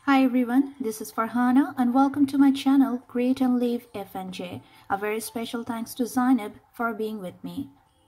Hi everyone, this is Farhana and welcome to my channel Create and Live FNJ. A very special thanks to Zainab for being with me.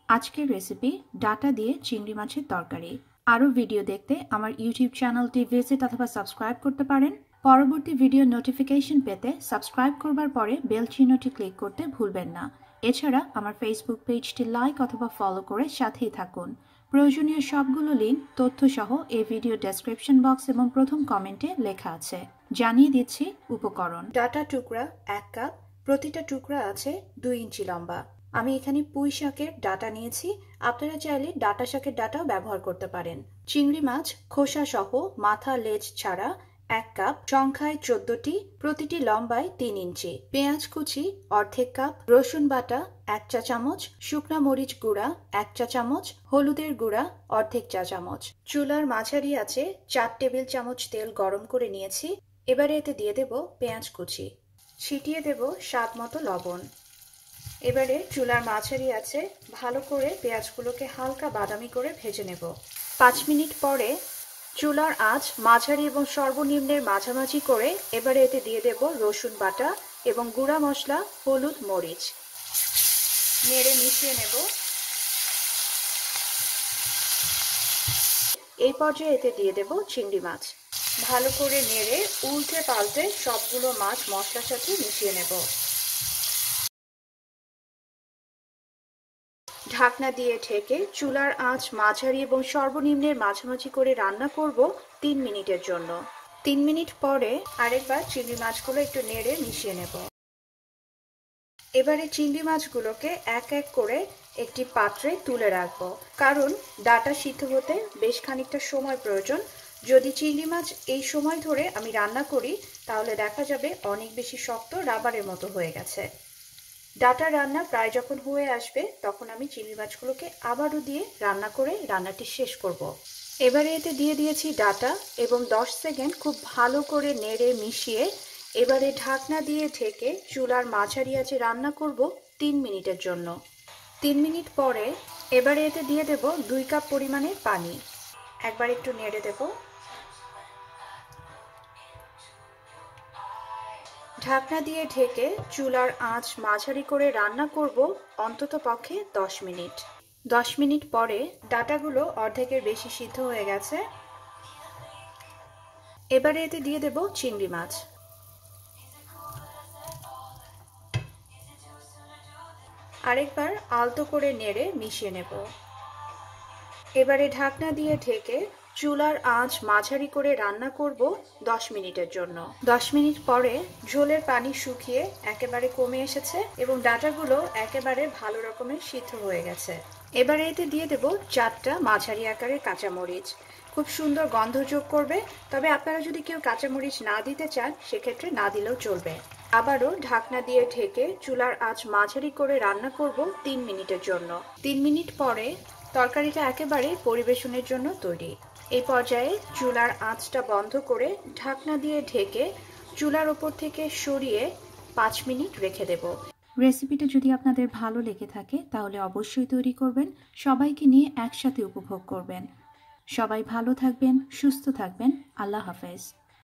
আজকের recipe data দিয়ে চিংড়ি মাছের তরকারি। আরো video দেখতে আমার YouTube চ্যানেলটি visit অথবা সাবস্ক্রাইব করতে পারেন। পরবর্তী ভিডিও নোটিফিকেশন পেতে সাবস্ক্রাইব করবার পরে বেল চিহ্নটি ক্লিক করতে ভুলবেন না। এছাড়া আমার ফেসবুক পেজটি লাইক অথবা ফলো করে সাথেই থাকুন। প্রয়োজনীয় সবগুলো লিংক তথ্য সহ এই ভিডিও ডেসক্রিপশন বক্স এবং প্রথম কমেন্টে লেখা আছে। জানিয়ে দিচ্ছি উপকরণ। ডাটা টুকরা 1 কাপ, প্রতিটা টুকরা আছে 2 ইঞ্চি লম্বা। আমি এখানে পুঁই শাকের ডাটা নিয়েছি, আপনারা চাইলে ডাটা শাকের ডাটাও ব্যবহার করতে পারেন। চিংড়ি মাছ খোসা সহ মাথা লেজ ছাড়া 1 কাপ, সংখ্যায় 14টি, প্রতিটি লম্বায় 3 ইঞ্চি। পেঁয়াজ কুচি অর্ধেক কাপ, রসুন বাটা 1 চা চামচ, শুকনা মরিচ গুঁড়া 1 চা চামচ, হলুদের গুঁড়া অর্ধেক চা চামচ। চুলার মাঝারি আছে 4 টেবিল চামচ তেল গরম করে নিয়েছি। এবারে এতে দিয়ে দেব পেঁয়াজ কুচি, ছিটিয়ে দেব স্বাদ মতো লবণ। এবারে চুলার মাঝারি আছে ভালো করে পেঁয়াজগুলোকে হালকা বাদামি করে ভেজে নেব। 5 মিনিট পরে চুলার আঁচ মাঝারি এবং সর্বনিম্নের মাঝামাঝি করে এবারে এতে দিয়ে দেব রসুন বাটা এবং গুঁড়া মশলা, হলুদ, মরিচ। নেড়ে মিশিয়ে নেব। এই পর্যায়ে এতে দিয়ে দেব চিংড়ি মাছ। ভালো করে নেড়ে উল্টে পাল্টে সবগুলো মাছ মশলার সাথে মিশিয়ে নেব। ঢাকনা দিয়ে ঢেকে চুলার আঁচ মাঝারি এবং সর্বনিম্নের মাঝামাঝি করে রান্না করব 3 মিনিটের জন্য। 3 মিনিট পরে আরেকবার চিংড়ি মাছগুলো একটু নেড়ে মিশিয়ে নেব। এবারে চিংড়ি মাছগুলোকে এক এক করে একটি পাত্রে তুলে রাখবো, কারণ ডাটা সিদ্ধ হতে বেশ খানিকটা সময় প্রয়োজন। যদি চিংড়ি মাছ এই সময় ধরে আমি রান্না করি তাহলে দেখা যাবে অনেক বেশি শক্ত, রাবারের মতো হয়ে গেছে। ডাটা রান্না প্রায় যখন হয়ে আসবে তখন আমি চিংড়ি মাছগুলোকে আবারও দিয়ে রান্না করে রান্নাটি শেষ করব। এবারে এতে দিয়ে দিয়েছি ডাটা এবং 10 সেকেন্ড খুব ভালো করে নেড়ে মিশিয়ে এবারে ঢাকনা দিয়ে ঢেকে চুলার মাঝারি আঁচে রান্না করব 3 মিনিটের জন্য। 3 মিনিট পরে এবারে এতে দিয়ে দেব 2 কাপ পরিমাণে পানি। একবার একটু নেড়ে দেব। ঢাকনা দিয়ে ঢেকে চুলার আঁচ মাঝারি করে রান্না করব অন্তত পক্ষে 10 মিনিট। 10 মিনিট পরে ডাটাগুলো অর্ধেকের বেশি সিদ্ধ হয়ে গেছে। এবারে এতে দিয়ে দেব চিংড়ি মাছ। আরেকবার আলতো করে নেড়ে মিশিয়ে নেব। এবারে ঢাকনা দিয়ে ঢেকে চুলার আঁচ মাঝারি করে রান্না করব 10 মিনিটের জন্য। 10 মিনিট পরে ঝোলের পানি শুকিয়ে একেবারে কমে এসেছে এবং ডাটাগুলো একেবারে ভালো রকমের সিদ্ধ হয়ে গেছে। এবারে এতে দিয়ে দেব 4টা মাঝারি আকারের কাঁচামরিচ। খুব সুন্দর গন্ধ যোগ করবে, তবে আপনারা যদি কেউ কাঁচামরিচ না দিতে চান সেক্ষেত্রে না দিলেও চলবে। আবারও ঢাকনা দিয়ে ঢেকে চুলার আঁচ মাঝারি করে রান্না করব 3 মিনিটের জন্য। 3 মিনিট পরে তরকারিটা একেবারে পরিবেশনের জন্য তৈরি। এই পর্যায়ে চুলার আঁচটা বন্ধ করে ঢাকনা দিয়ে ঢেকে চুলার ওপর থেকে সরিয়ে 5 মিনিট রেখে দেব। রেসিপিটা যদি আপনাদের ভালো লেগে থাকে তাহলে অবশ্যই তৈরি করবেন, সবাইকে নিয়ে একসাথে উপভোগ করবেন। সবাই ভালো থাকবেন, সুস্থ থাকবেন। আল্লাহ হাফেজ।